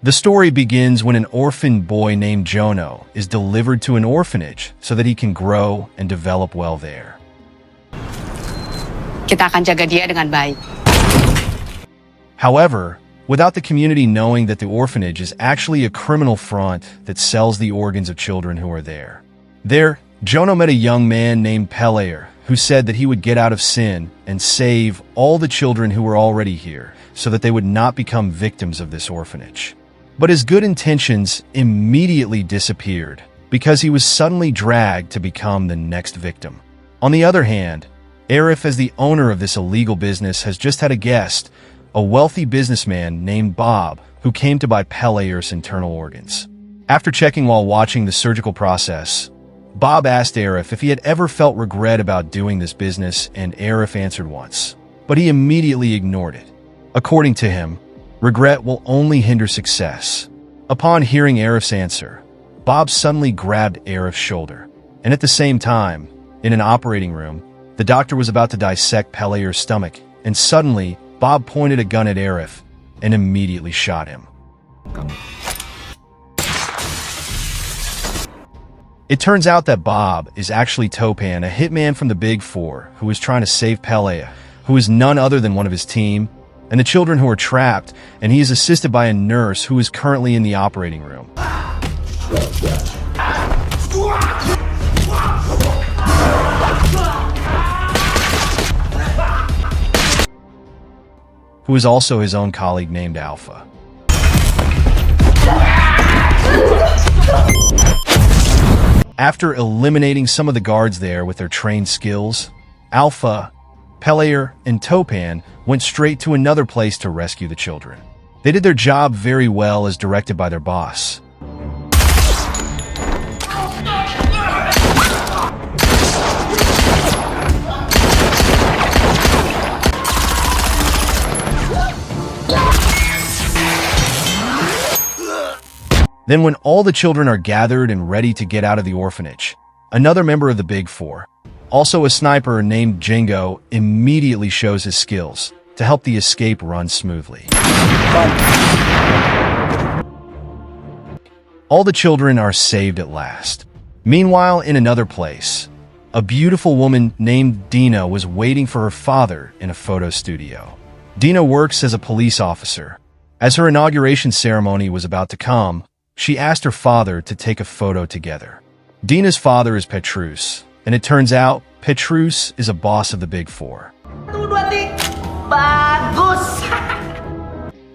The story begins when an orphan boy named Jono is delivered to an orphanage so that he can grow and develop well there. Kita akan jaga dia dengan baik. However, without the community knowing that the orphanage is actually a criminal front that sells the organs of children who are there. There, Jono met a young man named Petruse, who said that he would get out of sin and save all the children who were already here so that they would not become victims of this orphanage. But his good intentions immediately disappeared because he was suddenly dragged to become the next victim. On the other hand, Arif, as the owner of this illegal business, has just had a guest, a wealthy businessman named Bob, who came to buy Petrus's internal organs. After checking while watching the surgical process, Bob asked Arif if he had ever felt regret about doing this business, and Arif answered once, but he immediately ignored it. According to him, regret will only hinder success. Upon hearing Arif's answer, Bob suddenly grabbed Arif's shoulder, and at the same time, in an operating room, the doctor was about to dissect Petrus's stomach, and suddenly, Bob pointed a gun at Arif and immediately shot him. It turns out that Bob is actually Topan, a hitman from the Big Four, who is trying to save Petruse, who is none other than one of his team, and the children who are trapped, and he is assisted by a nurse who is currently in the operating room. Who is also his own colleague named Alpha. After eliminating some of the guards there with their trained skills, Alpha, Petruse, and Topan went straight to another place to rescue the children. They did their job very well as directed by their boss. Then when all the children are gathered and ready to get out of the orphanage, another member of the Big Four, also a sniper named Django, immediately shows his skills to help the escape run smoothly. All the children are saved at last. Meanwhile, in another place, a beautiful woman named Dina was waiting for her father in a photo studio. Dina works as a police officer. As her inauguration ceremony was about to come, she asked her father to take a photo together. Dina's father is Petruse, and it turns out Petruse is a boss of the Big Four.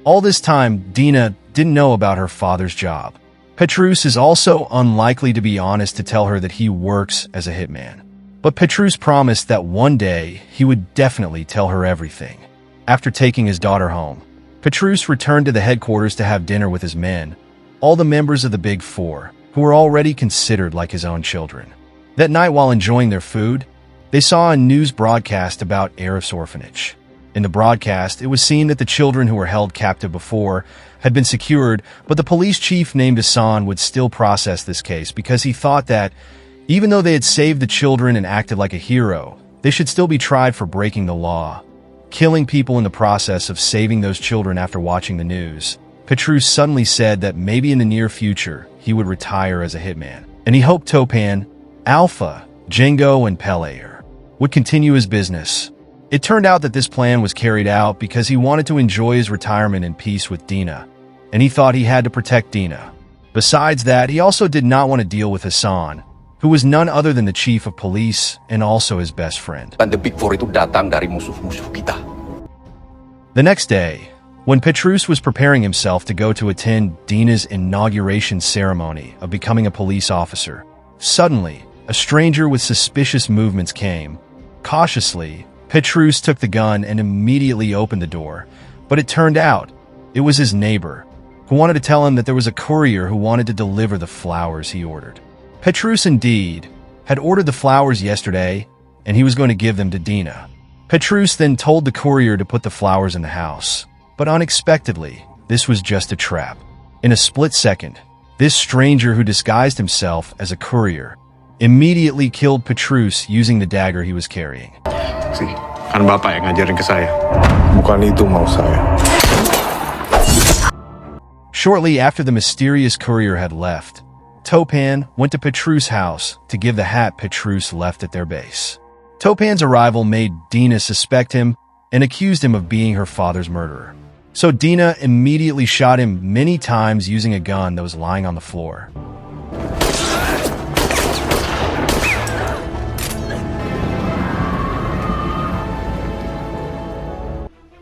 All this time, Dina didn't know about her father's job. Petruse is also unlikely to be honest to tell her that he works as a hitman. But Petruse promised that one day he would definitely tell her everything. After taking his daughter home, Petruse returned to the headquarters to have dinner with his men, all the members of the Big Four, who were already considered like his own children. That night, while enjoying their food, they saw a news broadcast about Arif's orphanage. In the broadcast, it was seen that the children who were held captive before had been secured, but the police chief named Hassan would still process this case because he thought that, even though they had saved the children and acted like a hero, they should still be tried for breaking the law, killing people in the process of saving those children. After watching the news, Petruse suddenly said that maybe in the near future he would retire as a hitman, and he hoped Topan, Alpha, Django, and Petruse would continue his business. It turned out that this plan was carried out because he wanted to enjoy his retirement in peace with Dina, and he thought he had to protect Dina. Besides that, he also did not want to deal with Hassan, who was none other than the chief of police and also his best friend. The Big Four itu datang dari musuh-musuh kita. The next day, when Petruse was preparing himself to go to attend Dina's inauguration ceremony of becoming a police officer, suddenly, a stranger with suspicious movements came. Cautiously, Petruse took the gun and immediately opened the door, but it turned out it was his neighbor, who wanted to tell him that there was a courier who wanted to deliver the flowers he ordered. Petruse indeed had ordered the flowers yesterday, and he was going to give them to Dina. Petruse then told the courier to put the flowers in the house, but unexpectedly, this was just a trap. In a split second, this stranger who disguised himself as a courier immediately killed Petruse using the dagger he was carrying. Si, kan bapak yang ngajarin ke saya. Bukan itu mau saya. Shortly after the mysterious courier had left, Topan went to Petruse's house to give the hat Petruse left at their base. Topan's arrival made Dina suspect him and accused him of being her father's murderer. So Dina immediately shot him many times using a gun that was lying on the floor.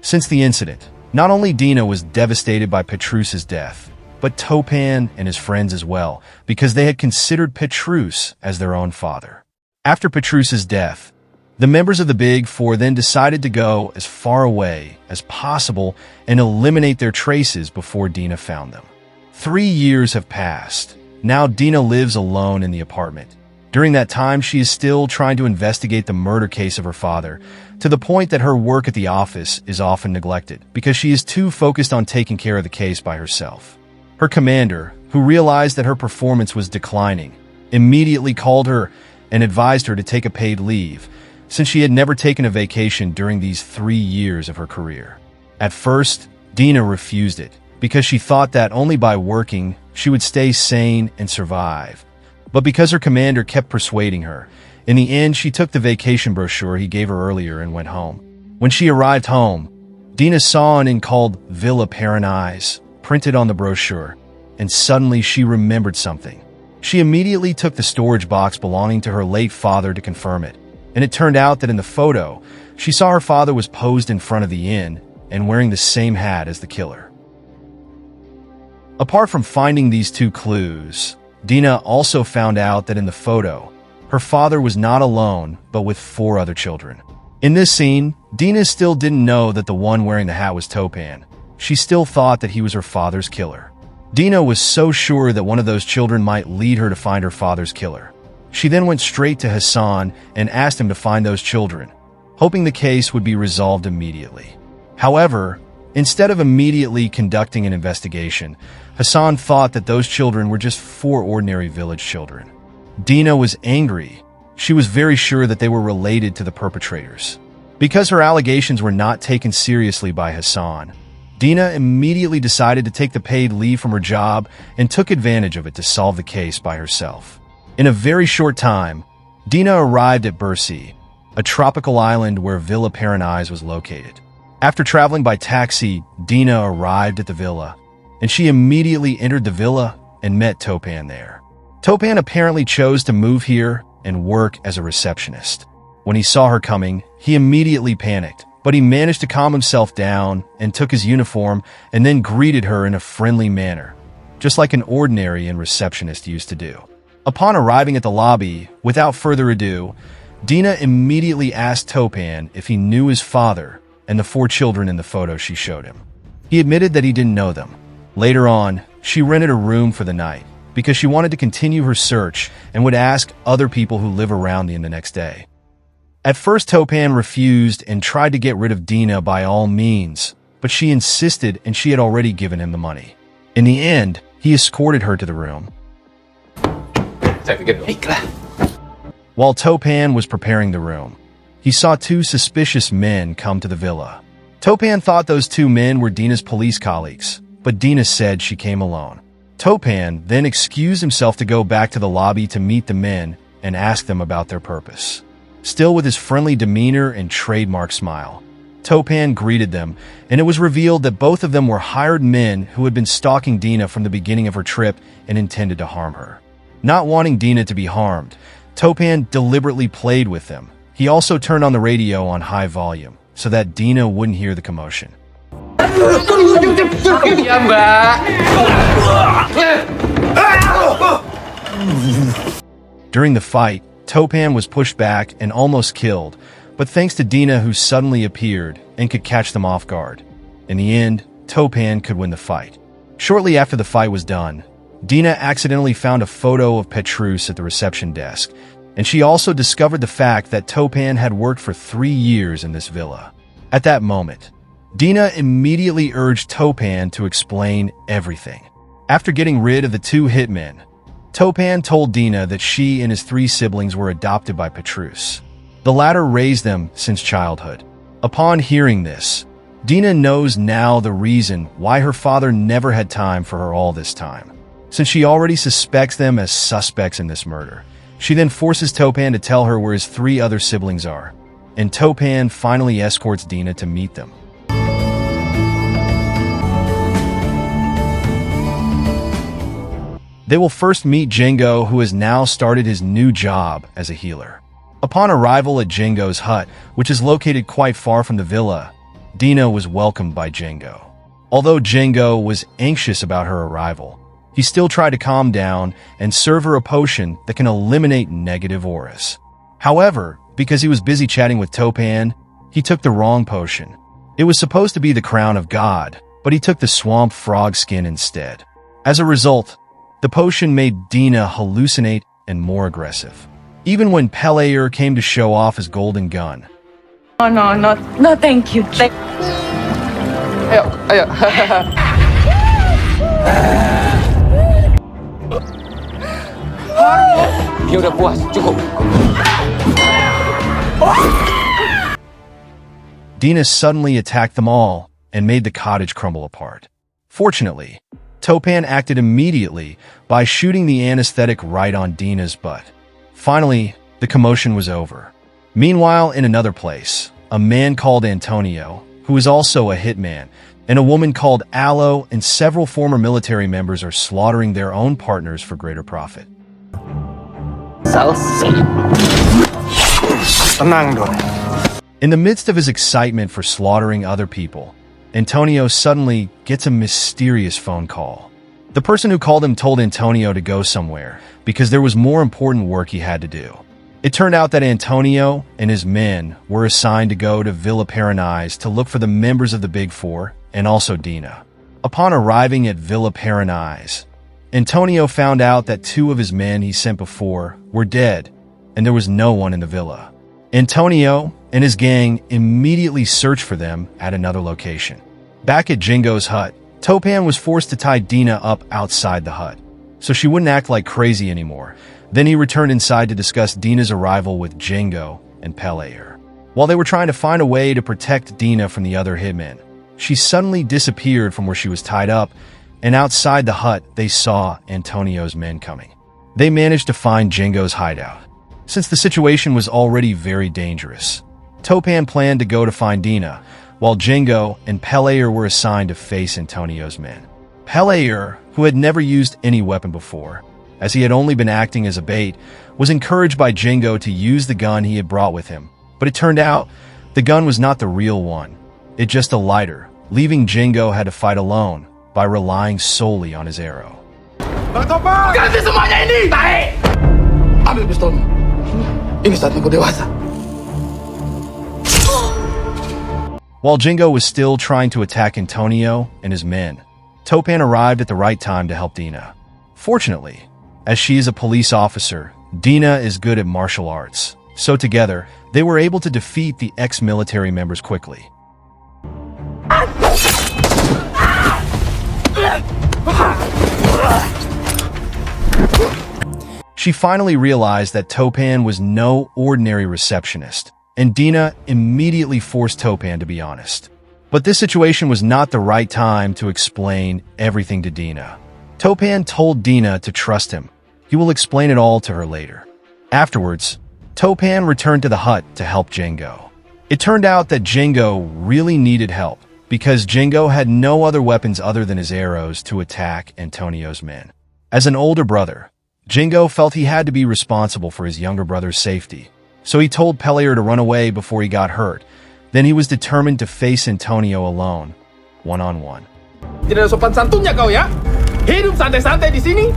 Since the incident, not only Dina was devastated by Petruse's death, but Topan and his friends as well, because they had considered Petruse as their own father. After Petruse's death, the members of the Big Four then decided to go as far away as possible and eliminate their traces before Dina found them. 3 years have passed. Now Dina lives alone in the apartment. During that time, she is still trying to investigate the murder case of her father, to the point that her work at the office is often neglected because she is too focused on taking care of the case by herself. Her commander, who realized that her performance was declining, immediately called her and advised her to take a paid leave, since she had never taken a vacation during these 3 years of her career. At first, Dina refused it because she thought that only by working she would stay sane and survive. But because her commander kept persuading her, in the end she took the vacation brochure he gave her earlier and went home. When she arrived home, Dina saw an inn called Villa Paradise printed on the brochure, and suddenly she remembered something. She immediately took the storage box belonging to her late father to confirm it, and it turned out that in the photo, she saw her father was posed in front of the inn and wearing the same hat as the killer. Apart from finding these 2 clues, Dina also found out that in the photo, her father was not alone, but with 4 other children. In this scene, Dina still didn't know that the one wearing the hat was Topan. She still thought that he was her father's killer. Dina was so sure that one of those children might lead her to find her father's killer. She then went straight to Hassan and asked him to find those children, hoping the case would be resolved immediately. However, instead of immediately conducting an investigation, Hassan thought that those children were just 4 ordinary village children. Dina was angry. She was very sure that they were related to the perpetrators. Because her allegations were not taken seriously by Hassan, Dina immediately decided to take the paid leave from her job and took advantage of it to solve the case by herself. In a very short time, Dina arrived at Bursi, a tropical island where Villa Paradise was located. After traveling by taxi, Dina arrived at the villa, and she immediately entered the villa and met Topan there. Topan apparently chose to move here and work as a receptionist. When he saw her coming, he immediately panicked, but he managed to calm himself down and took his uniform and then greeted her in a friendly manner, just like an ordinary and receptionist used to do. Upon arriving at the lobby, without further ado, Dina immediately asked Topan if he knew his father and the 4 children in the photo she showed him. He admitted that he didn't know them. Later on, she rented a room for the night because she wanted to continue her search and would ask other people who live around the inn the next day. At first, Topan refused and tried to get rid of Dina by all means, but she insisted and she had already given him the money. In the end, he escorted her to the room. While Topan was preparing the room, he saw 2 suspicious men come to the villa. Topan thought those 2 men were Dina's police colleagues, but Dina said she came alone. Topan then excused himself to go back to the lobby to meet the men and ask them about their purpose. Still with his friendly demeanor and trademark smile, Topan greeted them, and it was revealed that both of them were hired men who had been stalking Dina from the beginning of her trip and intended to harm her. Not wanting Dina to be harmed, Topan deliberately played with them. He also turned on the radio on high volume so that Dina wouldn't hear the commotion. During the fight, Topan was pushed back and almost killed, but thanks to Dina, who suddenly appeared and could catch them off guard. In the end, Topan could win the fight. Shortly after the fight was done, Dina accidentally found a photo of Petruse at the reception desk, and she also discovered the fact that Topan had worked for 3 years in this villa. At that moment, Dina immediately urged Topan to explain everything. After getting rid of the 2 hitmen, Topan told Dina that she and his 3 siblings were adopted by Petruse. The latter raised them since childhood. Upon hearing this, Dina knows now the reason why her father never had time for her all this time. Since she already suspects them as suspects in this murder, she then forces Topan to tell her where his 3 other siblings are, and Topan finally escorts Dina to meet them. They will first meet Django, who has now started his new job as a healer. Upon arrival at Django's hut, which is located quite far from the villa, Dina was welcomed by Django. Although Django was anxious about her arrival, he still tried to calm down and serve her a potion that can eliminate negative auras. However, because he was busy chatting with Topan, he took the wrong potion. It was supposed to be the Crown of God, but he took the swamp frog skin instead. As a result, the potion made Dina hallucinate and more aggressive. Even when Pelayer came to show off his golden gun. No, thank you. Dia udah puas, cukup. Dina suddenly attacked them all and made the cottage crumble apart. Fortunately, Topan acted immediately by shooting the anesthetic right on Dina's butt. Finally, the commotion was over. Meanwhile, in another place, a man called Antonio, who is also a hitman, and a woman called Aloe and several former military members are slaughtering their own partners for greater profit. Tenang dong. In the midst of his excitement for slaughtering other people, Antonio suddenly gets a mysterious phone call. The person who called him told Antonio to go somewhere because there was more important work he had to do. It turned out that Antonio and his men were assigned to go to Villa Paranise to look for the members of the Big Four and also Dina. Upon arriving at Villa Paranise, Antonio found out that 2 of his men he sent before were dead, and there was no one in the villa. Antonio and his gang immediately searched for them at another location. Back at Django's hut, Topan was forced to tie Dina up outside the hut, so she wouldn't act like crazy anymore. Then he returned inside to discuss Dina's arrival with Django and Pelayer. While they were trying to find a way to protect Dina from the other hitmen, she suddenly disappeared from where she was tied up, and outside the hut they saw Antonio's men coming. They managed to find Django's hideout. Since the situation was already very dangerous, Topan planned to go to find Dina, while Django and Pelayer were assigned to face Antonio's men. Pelayer, who had never used any weapon before, as he had only been acting as a bait, was encouraged by Django to use the gun he had brought with him. But it turned out the gun was not the real one. It just a lighter, leaving Django had to fight alone by relying solely on his arrow. Ganti semuanya ini! Tahe! Ambil pistolmu. Ini saatnya kau dewasa. While Django was still trying to attack Antonio and his men, Topan arrived at the right time to help Dina. Fortunately, as she is a police officer, Dina is good at martial arts, so together, they were able to defeat the ex-military members quickly. She finally realized that Topan was no ordinary receptionist, and Dina immediately forced Topan to be honest. But this situation was not the right time to explain everything to Dina. Topan told Dina to trust him. He will explain it all to her later. Afterwards, Topan returned to the hut to help Django. It turned out that Django really needed help because Django had no other weapons other than his arrows to attack Antonio's men. As an older brother, Django felt he had to be responsible for his younger brother's safety, so he told Pelayer to run away before he got hurt. Then he was determined to face Antonio alone, one-on-one. Tidak ada sopan santunnya kau ya? Hidup santai-santai di sini.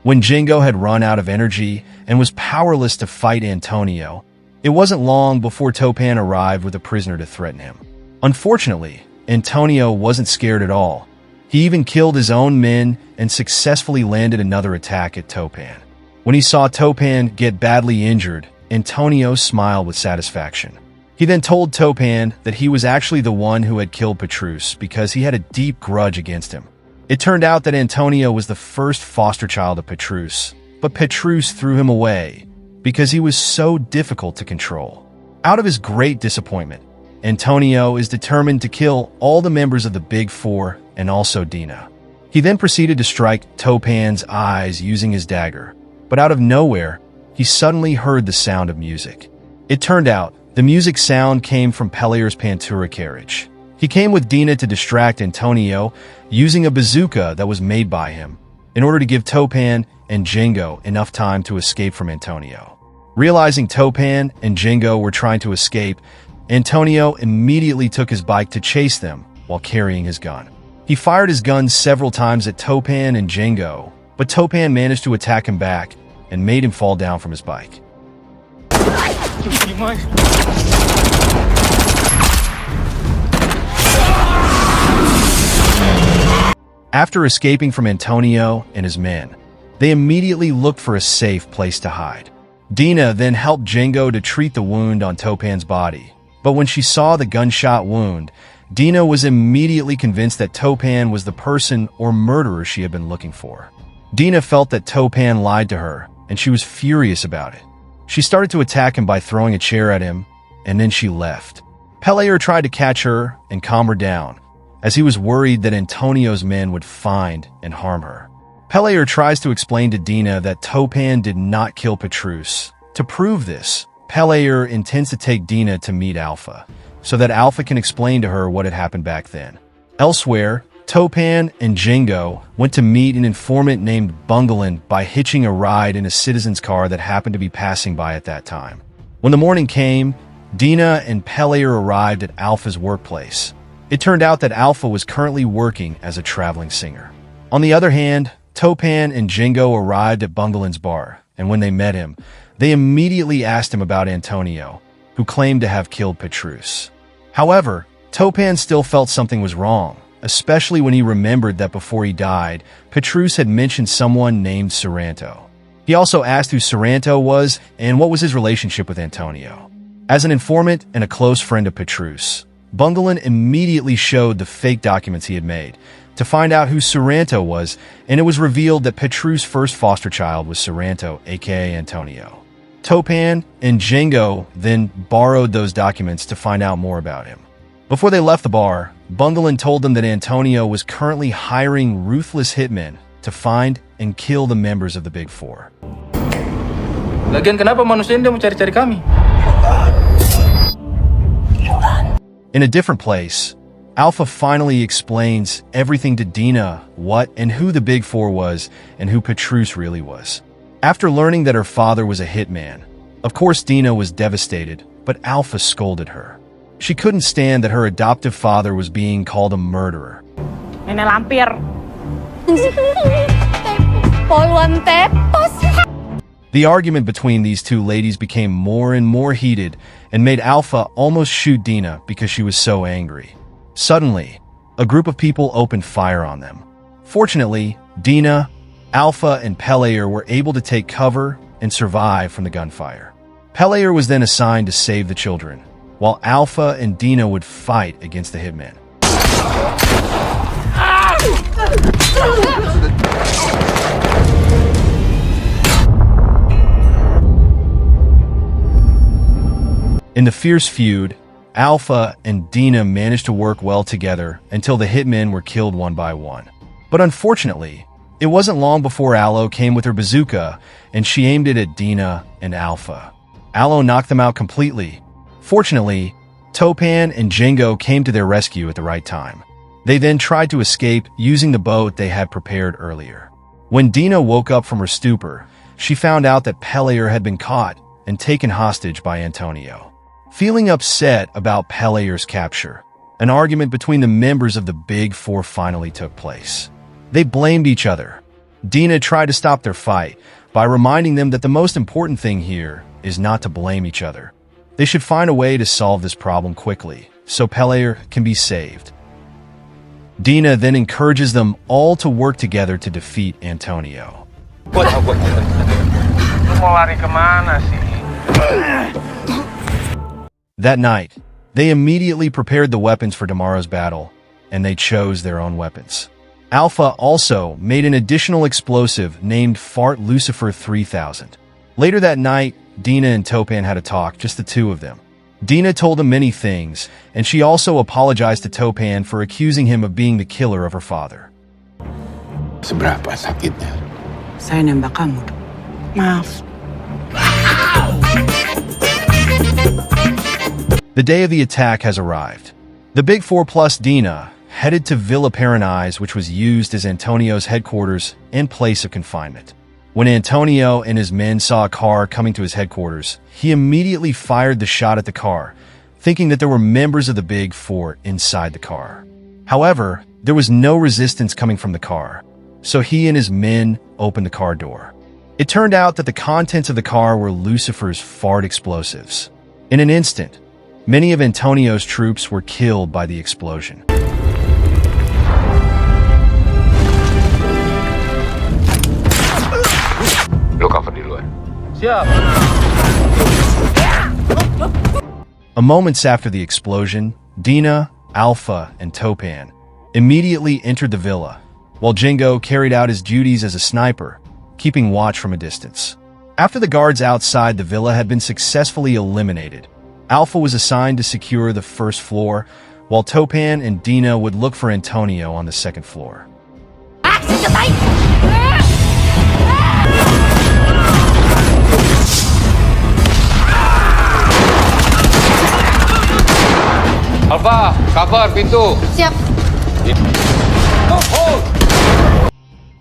When Django had run out of energy and was powerless to fight Antonio, it wasn't long before Topan arrived with a prisoner to threaten him. Unfortunately, Antonio wasn't scared at all. He even killed his own men and successfully landed another attack at Topan. When he saw Topan get badly injured, Antonio smiled with satisfaction. He then told Topan that he was actually the one who had killed Petruse because he had a deep grudge against him. It turned out that Antonio was the first foster child of Petruse, but Petruse threw him away because he was so difficult to control. Out of his great disappointment, Antonio is determined to kill all the members of the Big Four and also Dina. He then proceeded to strike Topan's eyes using his dagger, but out of nowhere, he suddenly heard the sound of music. It turned out the music sound came from Pellear's Pantura carriage. He came with Dina to distract Antonio using a bazooka that was made by him in order to give Topan and Django enough time to escape from Antonio. Realizing Topan and Django were trying to escape, Antonio immediately took his bike to chase them while carrying his gun. He fired his gun several times at Topan and Django, but Topan managed to attack him back and made him fall down from his bike. After escaping from Antonio and his men, they immediately looked for a safe place to hide. Dina then helped Django to treat the wound on Topan's body, but when she saw the gunshot wound, Dina was immediately convinced that Topan was the person or murderer she had been looking for. Dina felt that Topan lied to her, and she was furious about it. She started to attack him by throwing a chair at him, and then she left. Pellear tried to catch her and calm her down, as he was worried that Antonio's men would find and harm her. Pellear tries to explain to Dina that Topan did not kill Petruse. To prove this, Pellear intends to take Dina to meet Alpha, so that Alpha can explain to her what had happened back then. Elsewhere, Topan and Django went to meet an informant named Bungalan by hitching a ride in a citizen's car that happened to be passing by at that time. When the morning came, Dina and Pellear arrived at Alpha's workplace. It turned out that Alpha was currently working as a traveling singer. On the other hand, Topan and Django arrived at Bungalan's bar, and when they met him, they immediately asked him about Antonio, who claimed to have killed Petruse. However, Topan still felt something was wrong, especially when he remembered that before he died, Petruse had mentioned someone named Sorrento. He also asked who Sorrento was and what was his relationship with Antonio. As an informant and a close friend of Petruse, Bungalan immediately showed the fake documents he had made to find out who Sorrento was, and it was revealed that Petruse's first foster child was Sorrento, aka Antonio. Topan and Django then borrowed those documents to find out more about him. Before they left the bar, Bungalan told them that Antonio was currently hiring ruthless hitmen to find and kill the members of the Big Four. Lagian kenapa manusia ini mau cari-cari kami? In a different place, Alpha finally explains everything to Dina, what and who the Big Four was and who Petruse really was. After learning that her father was a hitman, of course Dina was devastated, but Alpha scolded her. She couldn't stand that her adoptive father was being called a murderer. Nenek lampir. The argument between these two ladies became more and more heated and made Alpha almost shoot Dina because she was so angry. Suddenly, a group of people opened fire on them. Fortunately, Dina, Alpha, and Pellear were able to take cover and survive from the gunfire. Pellear was then assigned to save the children, while Alpha and Dina would fight against the hitmen. In the fierce feud, Alpha and Dina managed to work well together until the hitmen were killed one by one. But unfortunately, it wasn't long before Aloe came with her bazooka and she aimed it at Dina and Alpha. Aloe knocked them out completely. Fortunately, Topan and Django came to their rescue at the right time. They then tried to escape using the boat they had prepared earlier. When Dina woke up from her stupor, she found out that Pellear had been caught and taken hostage by Antonio. Feeling upset about Pellear's capture, an argument between the members of the Big Four finally took place. They blamed each other. Dina tried to stop their fight by reminding them that the most important thing here is not to blame each other. They should find a way to solve this problem quickly, so Pellear can be saved. Dina then encourages them all to work together to defeat Antonio. Lu mau lari kemana sih? That night, they immediately prepared the weapons for tomorrow's battle, and they chose their own weapons. Alpha also made an additional explosive named Fart Lucifer 3000. Later that night, Dina and Topan had a talk, just the two of them. Dina told him many things, and she also apologized to Topan for accusing him of being the killer of her father. Seberapa sakitnya? Saya nembak kamu. Maaf. The day of the attack has arrived. The Big Four plus Dina headed to Villa Paranise, which was used as Antonio's headquarters and place of confinement. When Antonio and his men saw a car coming to his headquarters, he immediately fired the shot at the car, thinking that there were members of the Big Four inside the car. However, there was no resistance coming from the car, so he and his men opened the car door. It turned out that the contents of the car were Lucifer's fart explosives. In an instant, many of Antonio's troops were killed by the explosion. Lo cover di luar. Siap. Moments after the explosion, Dina, Alpha, and Topan immediately entered the villa, while Jingo carried out his duties as a sniper, keeping watch from a distance. After the guards outside the villa had been successfully eliminated, Alpha was assigned to secure the first floor, while Topan and Dina would look for Antonio on the second floor. Alpha, cover pintu. Siap.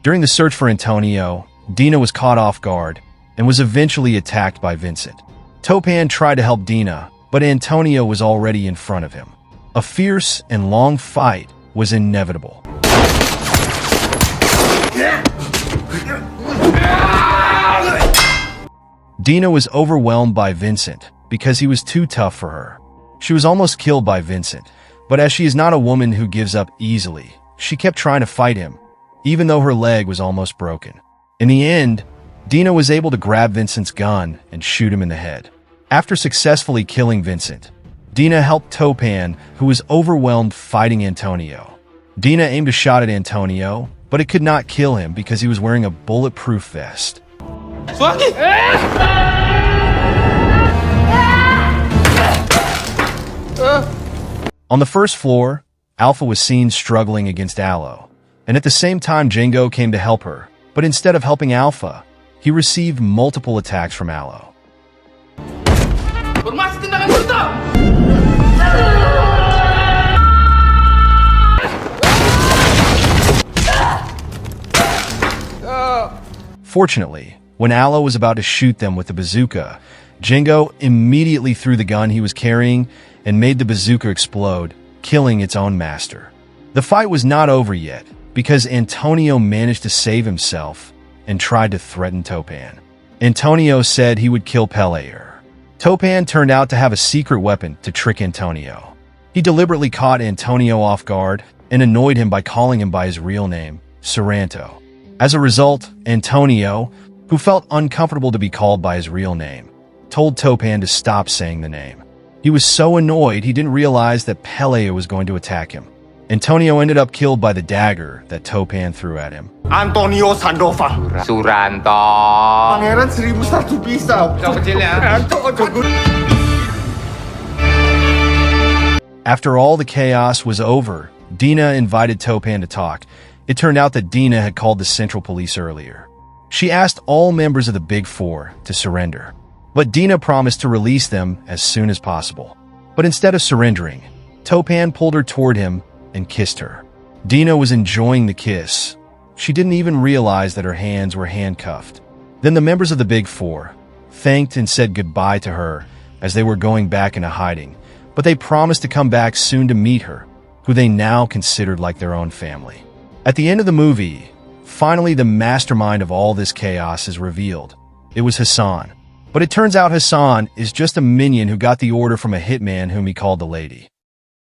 During the search for Antonio, Dina was caught off guard and was eventually attacked by Vincent. Topan tried to help Dina, but Antonio was already in front of him. A fierce and long fight was inevitable. Dina was overwhelmed by Vincent because he was too tough for her. She was almost killed by Vincent, but as she is not a woman who gives up easily, she kept trying to fight him, even though her leg was almost broken. In the end, Dina was able to grab Vincent's gun and shoot him in the head. After successfully killing Vincent, Dina helped Topan, who was overwhelmed fighting Antonio. Dina aimed a shot at Antonio, but it could not kill him because he was wearing a bulletproof vest. On the first floor, Alpha was seen struggling against Aloe, and at the same time Jingo came to help her, but instead of helping Alpha, he received multiple attacks from Aloe. Formasi tendangan brutal. Fortunately, when Aloe was about to shoot them with the bazooka, Jingo immediately threw the gun he was carrying and made the bazooka explode, killing its own master. The fight was not over yet, because Antonio managed to save himself and tried to threaten Topan. Antonio said he would kill Pelayer. Topan turned out to have a secret weapon to trick Antonio. He deliberately caught Antonio off guard and annoyed him by calling him by his real name, Sorrento. As a result, Antonio, who felt uncomfortable to be called by his real name, told Topan to stop saying the name. He was so annoyed he didn't realize that Pelayer was going to attack him. Antonio ended up killed by the dagger that Topan threw at him. Antonio Sandoval. Suranto. Pangeran 1001 pisau. Pisau kecil ya. After all the chaos was over, Dina invited Topan to talk. It turned out that Dina had called the Central Police earlier. She asked all members of the Big Four to surrender, but Dina promised to release them as soon as possible. But instead of surrendering, Topan pulled her toward him and kissed her. Dina was enjoying the kiss. She didn't even realize that her hands were handcuffed. Then the members of the Big Four thanked and said goodbye to her as they were going back into hiding, but they promised to come back soon to meet her, who they now considered like their own family. At the end of the movie, finally the mastermind of all this chaos is revealed. It was Hassan. But it turns out Hassan is just a minion who got the order from a hitman whom he called the Lady.